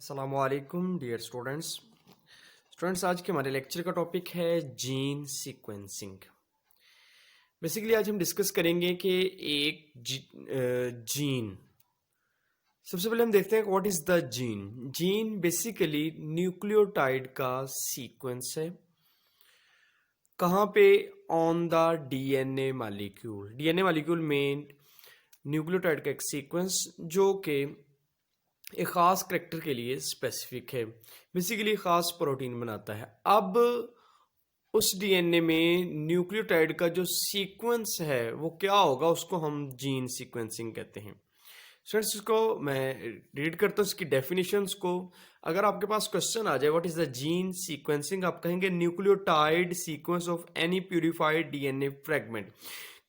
अस्सलामुअलैकुम dear students आज के हमारे लेक्चर का टॉपिक है जीन सीक्वेंसिंग। बेसिकली आज हम डिस्कस करेंगे कि एक जीन। सबसे पहले हम देखते हैं what is the gene. Gene basically nucleotide का सीक्वेंस है। कहाँ पे? On the DNA molecule. DNA molecule में न्यूक्लियोटाइड का एक सीक्वेंस जो कि एक ख़ास करैक्टर के लिए स्पेसिफिक है, बेसिकली ख़ास प्रोटीन बनाता है। अब उस डीएनए में न्यूक्लियोटाइड का जो सीक्वेंस है वो क्या होगा, उसको हम जीन सीक्वेंसिंग कहते हैं। स्टूडेंट्स, इसको मैं रीड करता हूँ इसकी डेफिनेशंस को। अगर आपके पास क्वेश्चन आ जाए what is the gene sequencing, आप कहेंगे nucleotide sequence of any purified DNA fragment.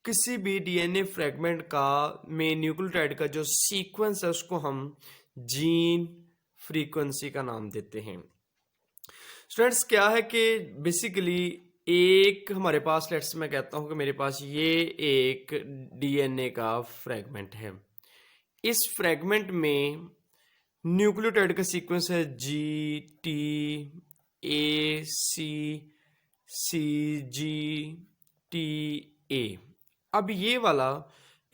किसी भी डीएनए फ्रेगमेंट का में न्यूक्लियोटाइड का जो सीक्वेंस है उसको हम जीन फ्रीक्वेंसी का नाम देते हैं। स्टूडेंट्स, क्या है कि बेसिकली एक हमारे पास, लेट्स मैं कहता हूं कि मेरे पास ये एक डीएनए का फ्रेगमेंट है। इस फ्रेगमेंट में न्यूक्लियोटाइड का सीक्वेंस है G T A C C G T A. अब ये वाला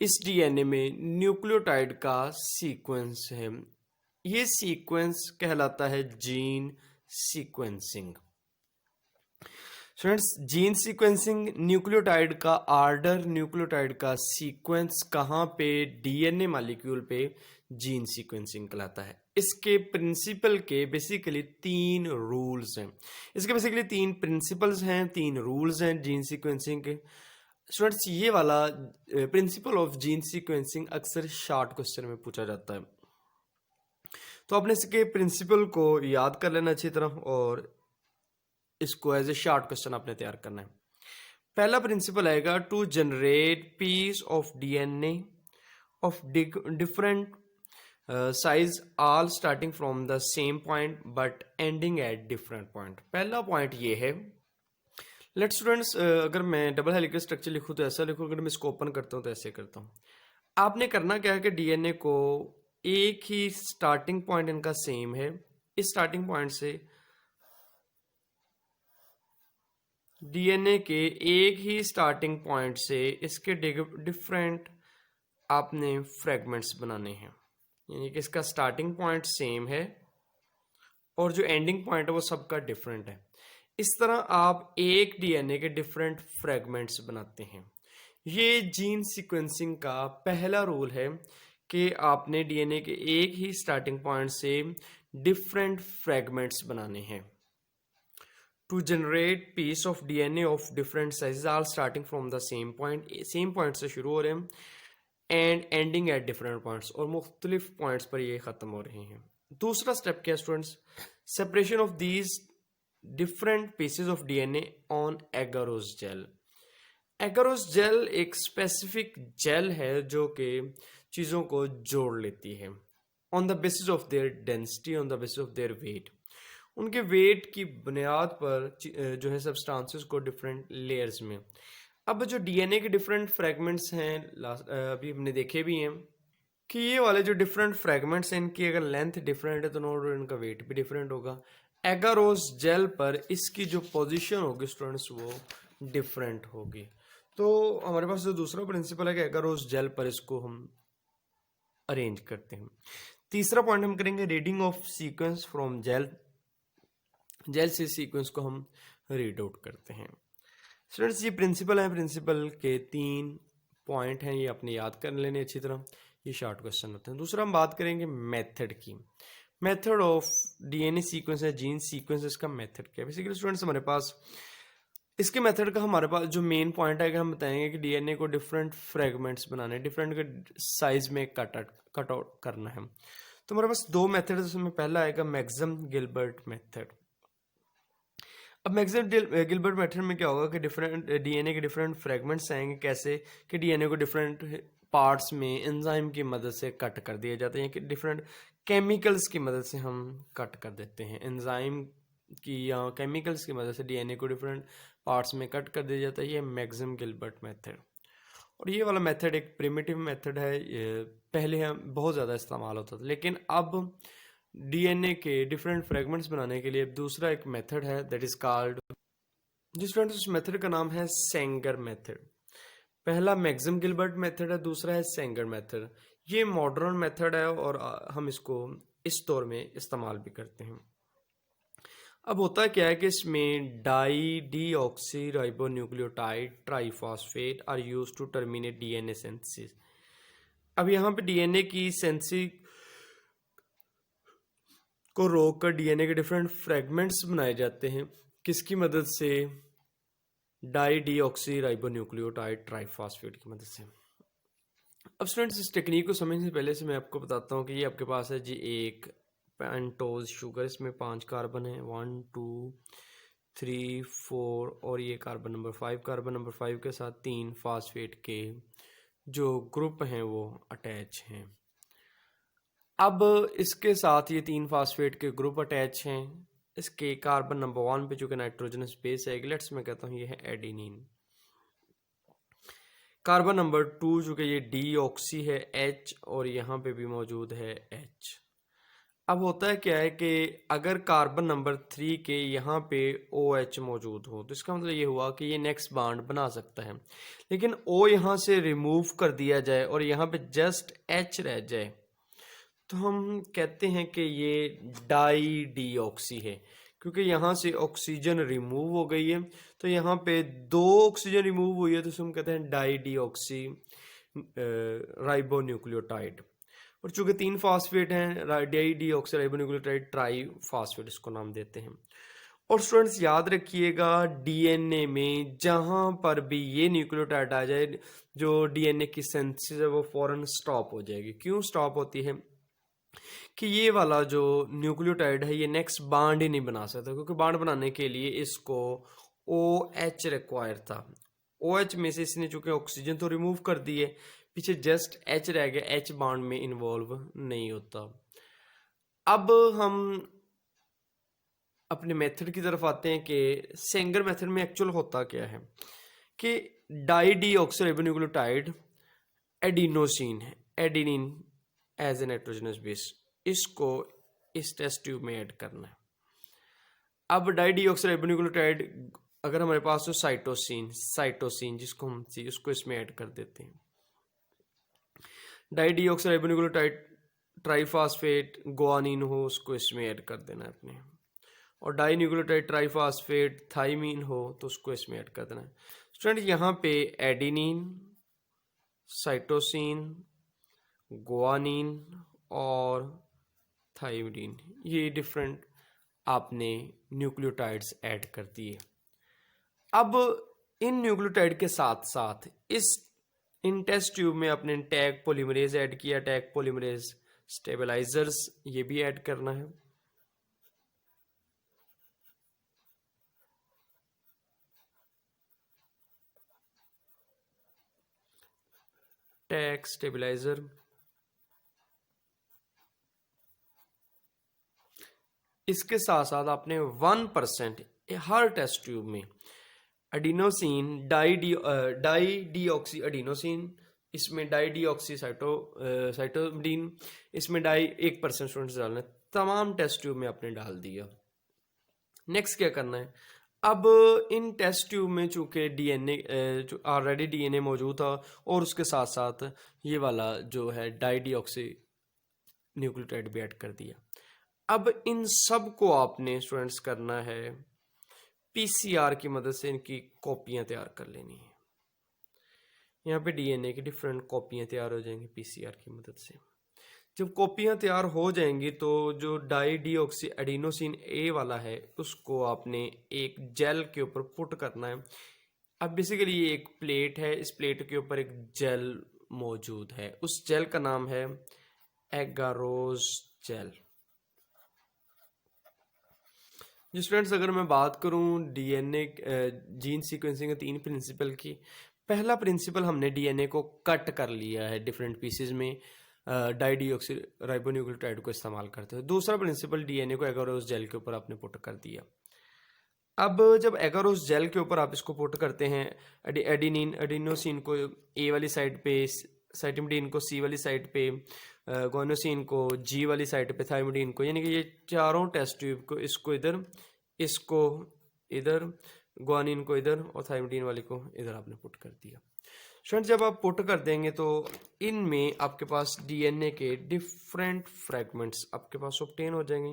इस डीएनए में न्यूक्लियोटाइड का सीक्वेंस है। ये सीक्वेंस कहलाता है gene sequencing. Students, gene sequencing nucleotide का आर्डर, न्यूक्लियोटाइड का सीक्वेंस कहाँ पे? डीएनए मॉलिक्यूल पे जीन सीक्वेंसिंग कहलाता है। इसके प्रिंसिपल के बेसिकली 3 रूल्स हैं। इसके बेसिकली 3 प्रिंसिपल्स हैं, 3 रूल्स हैं जीन सीक्वेंसिंग के। स्टूडेंट्स, ये वाला प्रिंसिपल ऑफ जीन सीक्वेंसिंग अक्सर शॉर्ट क्वेश्चन में पूछा जाता है, तो आपने इसके प्रिंसिपल को याद कर लेना अच्छी तरह और इसको एज ए शॉर्ट क्वेश्चन आपने तैयार करना है। पहला प्रिंसिपल आएगा to generate piece of DNA of different size all starting from the same point but ending at different point. पहला पॉइंट ये है। लेट स्टूडेंट्स, अगर मैं डबल हेलिकल स्ट्रक्चर लिखूँ तो ऐसा लिखूँ, अगर मैं इसको ओपन करता हूँ तो ऐसे करता हूँ। आपने करना क्या है कि डीएनए को एक ही स्टार्टिंग पॉइंट इनका सेम है, इस स्टार्टिंग पॉइंट से डीएनए के एक ही स्टार्टिंग पॉइंट से इसके डिफरेंट आपने फ्रेगमेंट्स बनाने हैं। यानी कि इसका स्टार्टिंग पॉइंट सेम है और जो एंडिंग पॉइंट है वो सबका डिफरेंट है। इस तरह आप एक डीएनए के डिफरेंट फ्रेगमेंट्स बनाते हैं। ये जीन सीक्वेंसिंग का पहला रूल है कि आपने डीएनए के एक ही स्टार्टिंग पॉइंट से डिफरेंट फ्रेगमेंट्स बनाने हैं। To generate piece of DNA of different sizes are starting from the same point, same point से शुरू हो रहे हैं and ending at different points, और मुख्तलिफ पॉइंट्स पर ये ख़त्म हो रहे हैं। दूसरा स्टेप क्या है students? Separation of these different pieces of DNA on agarose gel. Agarose gel एक स्पेसिफिक जेल है जो कि चीज़ों को जोड़ लेती है on the basis of their density, on the basis of their weight. उनके वेट की बुनियाद पर जो है सब्सटेंसेस को डिफरेंट लेयर्स में। अब जो डीएनए के डिफरेंट फ्रेगमेंट्स हैं, अभी हमने देखे भी हैं कि ये वाले जो डिफरेंट फ्रेगमेंट्स हैं इनकी अगर लेंथ डिफरेंट है तो नो डाउट इनका वेट भी डिफरेंट होगा। एगारोस जेल पर इसकी जो पोजीशन होगी स्टूडेंट्स वो डिफरेंट होगी। तो हमारे पास जो दूसरा प्रिंसिपल है कि एगारोस जेल पर इसको हम अरेंज करते हैं। तीसरा पॉइंट हम करेंगे reading of sequence from gel. Gel से सीक्वेंस को हम रीड आउट करते हैं। स्टूडेंट्स, ये प्रिंसिपल है, प्रिंसिपल के 3 पॉइंट हैं, ये अपने याद कर लेने अच्छी तरह, ये शॉर्ट क्वेश्चन होते हैं। दूसरा हम बात करेंगे मेथड की। मेथड ऑफ डीएनए सीक्वेंस है, जीन सीक्वेंस, इसका मेथड क्या है? बेसिकली स्टूडेंट्स, हमारे पास इसके मेथड का हमारे पास जो मेन पॉइंट है कि हम बताएंगे कि डीएनए को डिफरेंट फ्रेगमेंट्स बनाने, डिफरेंट साइज में कट आउट करना है। तो हमारे पास 2 मेथड है, उसमें पहला आएगा मैक्सम गिलबर्ट मेथड। अब मैक्सम गिलबर्ट मेथड में क्या होगा कि डिफरेंट डीएनए के डिफरेंट फ्रेगमेंट्स आएंगे। कैसे? कि डीएनए को डिफरेंट पार्ट्स में एंजाइम की मदद से कट कर दिया जाता है, कि डिफरेंट केमिकल्स की मदद से हम कट कर देते हैं। एंजाइम की या केमिकल्स की मदद से डीएनए को डिफरेंट पार्ट्स में कट कर दिया जाता है। ये मैक्सम गिलबर्ट मेथड। और ये वाला मेथड एक प्रिमिटिव मेथड है, पहले हम बहुत ज़्यादा इस्तेमाल होता था, लेकिन अब डीएनए के डिफरेंट फ्रेगमेंट्स बनाने के लिए दूसरा एक मेथड है दैट इज कॉल्ड, जिस स्टूडेंट्स उस मेथड का नाम है सेंगर मेथड। पहला मैक्सिम गिलबर्ट मेथड है, दूसरा है सेंगर मेथड। ये मॉडर्न मेथड है और हम इसको इस दौर में इस्तेमाल भी करते हैं। अब होता क्या है कि इसमें dideoxyribonucleotide triphosphate are used to terminate DNA synthesis. अब यहाँ पे डीएनए की सिंथेसिस को रोककर डीएनए के डिफरेंट फ्रेगमेंट्स बनाए जाते हैं, किसकी मदद से? डाई डीऑक्सी राइबोन्यूक्लियोटाइड ट्राइफॉस्फेट की मदद से। अब स्टूडेंट्स इस टेक्निक को समझने से पहले से मैं आपको बताता हूँ कि ये आपके पास है जी एक पेंटोज शुगर, इसमें 5 कार्बन है, 1 2 3 4, और ये कार्बन नंबर 5, कार्बन नंबर 5 के साथ 3 फास्फेट के जो ग्रुप हैं वो अटैच हैं। अब इसके साथ ये 3 फास्फेट के ग्रुप अटैच हैं। इसके कार्बन नंबर 1 पे चूंकि नाइट्रोजनस बेस है, लेट्स मैं कहता हूँ ये है एडिनिन। कार्बन नंबर 2 चूंकि ये डीऑक्सी है H, और यहाँ पे भी मौजूद है H। अब होता है क्या है कि अगर कार्बन नंबर 3 के यहाँ पे OH मौजूद हो तो इसका मतलब ये हुआ कि ये नेक्स्ट बॉन्ड बना सकता है, लेकिन O यहाँ से रिमूव कर दिया जाए और यहाँ पे जस्ट H रह जाए तो हम कहते हैं कि ये डाई डीऑक्सी है, क्योंकि यहाँ से ऑक्सीजन रिमूव हो गई है। तो यहाँ पे 2 ऑक्सीजन रिमूव हुई है तो हम कहते हैं डाई डीऑक्सी राइबोन्यूक्लियोटाइड। और चूंकि 3 फास्फेट हैं, dideoxyribonucleotide triphosphate इसको नाम देते हैं। और स्टूडेंट्स याद रखिएगा, डीएनए में जहाँ पर भी ये न्यूक्लियोटाइड आ जाए, जो डीएनए की सिंथेसिस है वो फौरन स्टॉप हो जाएगी। क्यों स्टॉप होती है? कि ये वाला जो न्यूक्लियोटाइड है ये नेक्स्ट बॉन्ड ही नहीं बना सकता, क्योंकि बॉन्ड बनाने के लिए इसको OH रिक्वायर था। OH में से इसने चूंकि ऑक्सीजन तो रिमूव कर दी है, पीछे जस्ट H रह गया, H बॉन्ड में इन्वॉल्व नहीं होता। अब हम अपने मेथड की तरफ आते हैं कि सेंगर मेथड में एक्चुअल होता क्या है कि डाई डीऑक्सी राइबोन्यूक्लियोटाइड एडिनोसिन है, adenine as a nitrogenous base, इसको इस टेस्ट ट्यूब में ऐड करना है। अब डाई डीऑक्सी राइबोन्यूक्लियोटाइड अगर हमारे पास हो साइटोसिन जिसको हम चाहिए उसको इसमें ऐड कर देते हैं। Dideoxyribonucleotide triphosphate guanine हो उसको इसमें ऐड कर देना है अपने, और डाई न्यूक्लियोटाइड ट्राइफॉस्फेट थाइमीन हो तो उसको इसमें ऐड कर देना है। स्टूडेंट यहाँ पे एडिनिन, साइटोसिन, गुआनिन और थाइमिन, ये डिफरेंट आपने न्यूक्लियोटाइड्स ऐड कर दिए। अब इन न्यूक्लियोटाइड के साथ साथ इन टेस्ट ट्यूब में आपने टैग पॉलीमरेज ऐड किया, टैग पॉलीमरेज स्टेबलाइजर्स ये भी ऐड करना है। टैग स्टेबलाइजर, इसके साथ साथ आपने 1% हर टेस्ट ट्यूब में एडिनोसिन डाई डीऑक्सी एडिनोसिन, इसमें डाई डीऑक्सी साइटोडीन, इसमें डाई 1% स्टूडेंट्स डालना है। तमाम टेस्ट ट्यूब में आपने डाल दिया। नेक्स्ट क्या करना है? अब इन टेस्ट ट्यूब में चूंकि डीएनए ऑलरेडी डीएनए मौजूद था और उसके साथ साथ ये वाला जो है डाई डीऑक्सी न्यूक्लियोटाइड भी ऐड कर दिया। अब इन सब को आपने स्टूडेंट्स करना है पीसीआर की मदद से, इनकी कॉपियां तैयार कर लेनी है। यहाँ पे डीएनए की डिफरेंट कॉपियां तैयार हो जाएंगी पीसीआर की मदद से। जब कॉपियां तैयार हो जाएंगी तो जो डाई डीऑक्सी एडिनोसिन ए वाला है उसको आपने एक जेल के ऊपर पुट करना है। अब बेसिकली ये एक प्लेट है, इस प्लेट के ऊपर एक जेल मौजूद है, उस जेल का नाम है एगारोज जेल। जी स्टूडेंट्स, अगर मैं बात करूं डीएनए जीन सीक्वेंसिंग के 3 प्रिंसिपल की, पहला प्रिंसिपल हमने डीएनए को कट कर लिया है डिफरेंट पीसेज में डाई डीऑक्सी राइबोन्यूक्लियोटाइड को इस्तेमाल करते हुए। दूसरा प्रिंसिपल डीएनए को एगारोस जेल के ऊपर आपने पुट कर दिया। अब जब एगारोस जेल के ऊपर आप इसको पुट करते हैं, एडिनोसिन को ए वाली साइड पे, साइटिमिडीन को सी वाली साइड पे, गोनोसिन को, जी वाली साइड पे थाइमिडीन को, यानी कि ये चारों टेस्ट ट्यूब को, इसको इधर, इसको इधर, ग्वानिन को इधर और थाइमिडीन वाली को इधर आपने पुट कर दिया। स्टूडेंट जब आप पुट कर देंगे तो इनमें आपके पास डीएनए के डिफरेंट फ्रेगमेंट्स आपके पास ऑब्टेन हो जाएंगे।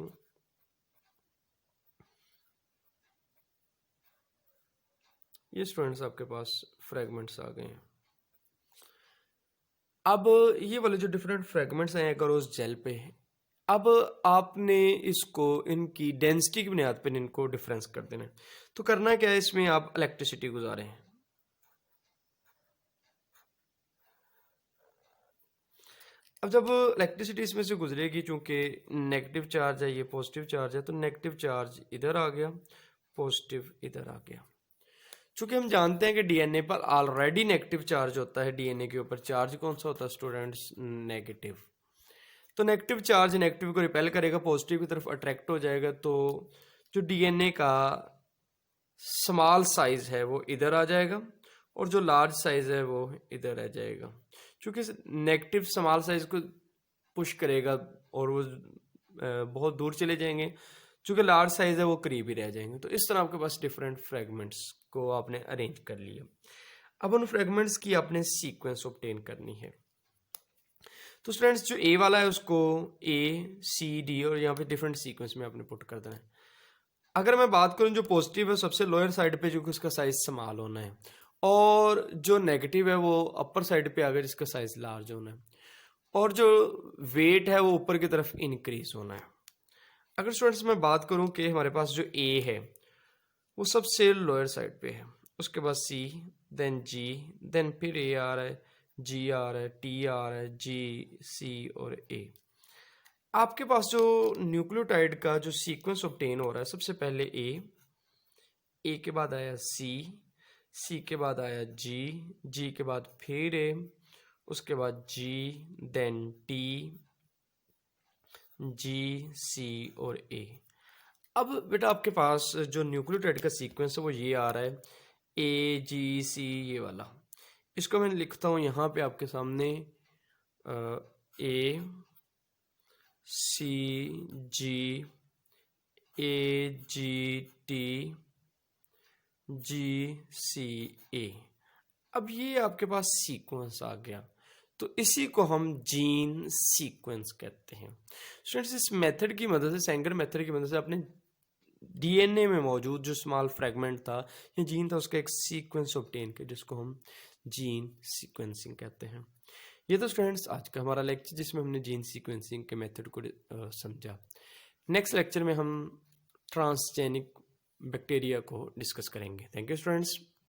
ये स्टूडेंट्स आपके पास फ्रेगमेंट्स आ गए हैं। अब ये वाले जो डिफरेंट फ्रेगमेंट्स हैं अगर उस जेल पे, अब आपने इसको इनकी डेंसिटी की बुनियाद पर इनको डिफरेंस कर देना है। तो करना क्या है, इसमें आप इलेक्ट्रिसिटी गुजारें। अब जब इलेक्ट्रिसिटी इसमें से गुजरेगी, चूंकि नेगेटिव चार्ज है, ये पॉजिटिव चार्ज है, तो नेगेटिव चार्ज इधर आ गया, पॉजिटिव इधर आ गया। चूंकि हम जानते हैं कि डीएनए पर ऑलरेडी नेगेटिव चार्ज होता है, डीएनए के ऊपर चार्ज कौन सा होता है स्टूडेंट्स, नेगेटिव। तो नेगेटिव चार्ज नेगेटिव को रिपेल करेगा, पॉजिटिव की तरफ अट्रैक्ट हो जाएगा, तो जो डीएनए का स्मॉल साइज है वो इधर आ जाएगा और जो लार्ज साइज है वो इधर रह जाएगा। क्योंकि नेगेटिव स्मॉल साइज को पुश करेगा और वो बहुत दूर चले जाएंगे, चूंकि लार्ज साइज है वो करीब ही रह जाएंगे। तो इस तरह आपके पास डिफरेंट फ्रेगमेंट्स को आपने अरेंज कर लिया। अब उन फ्रेगमेंट्स की आपने सीक्वेंस ऑब्टेन करनी है। तो स्टूडेंट्स जो ए वाला है उसको ए सी डी और यहाँ पे डिफरेंट सीक्वेंस में आपने पुट कर देना है। अगर मैं बात करूँ जो पॉजिटिव है सबसे लोअर साइड पे, जो कि उसका साइज स्मॉल होना है, और जो नेगेटिव है वो अपर साइड पे आ गया जिसका साइज लार्ज होना है, और जो वेट है वो ऊपर की तरफ इंक्रीज होना है। अगर स्टूडेंट्स मैं बात करूं कि हमारे पास जो ए है वो सबसे लोअर साइड पे है, उसके बाद सी, देन जी, देन फिर ए आ रहा है, जी आ रहा है, टी आ रहा है, जी, सी और ए। आपके पास जो न्यूक्लियोटाइड का जो सीक्वेंस ऑब्टेन हो रहा है, सबसे पहले ए के बाद आया सी के बाद आया जी के बाद फिर ए, उसके बाद जी, देन टी, जी, सी और ए। अब बेटा आपके पास जो न्यूक्लियोटाइड का सीक्वेंस है वो ये आ रहा है, ए जी सी ये वाला। इसको मैं लिखता हूँ यहाँ पे आपके सामने, ए सी जी, ए जी टी, जी सी ए। अब ये आपके पास सीक्वेंस आ गया, तो इसी को हम जीन सीक्वेंस कहते हैं। स्टूडेंट्स इस मेथड की मदद से, सेंगर मेथड की मदद से, अपने डीएनए में मौजूद जो स्मॉल फ्रेगमेंट था या जीन था उसका एक सीक्वेंस ऑब्टेन किया जिसको हम जीन सीक्वेंसिंग कहते हैं। ये तो स्टूडेंट्स आज का हमारा लेक्चर जिसमें हमने जीन सीक्वेंसिंग के मेथड को समझा। नेक्स्ट लेक्चर में हम ट्रांसजेनिक बैक्टीरिया को डिस्कस करेंगे। Thank you students.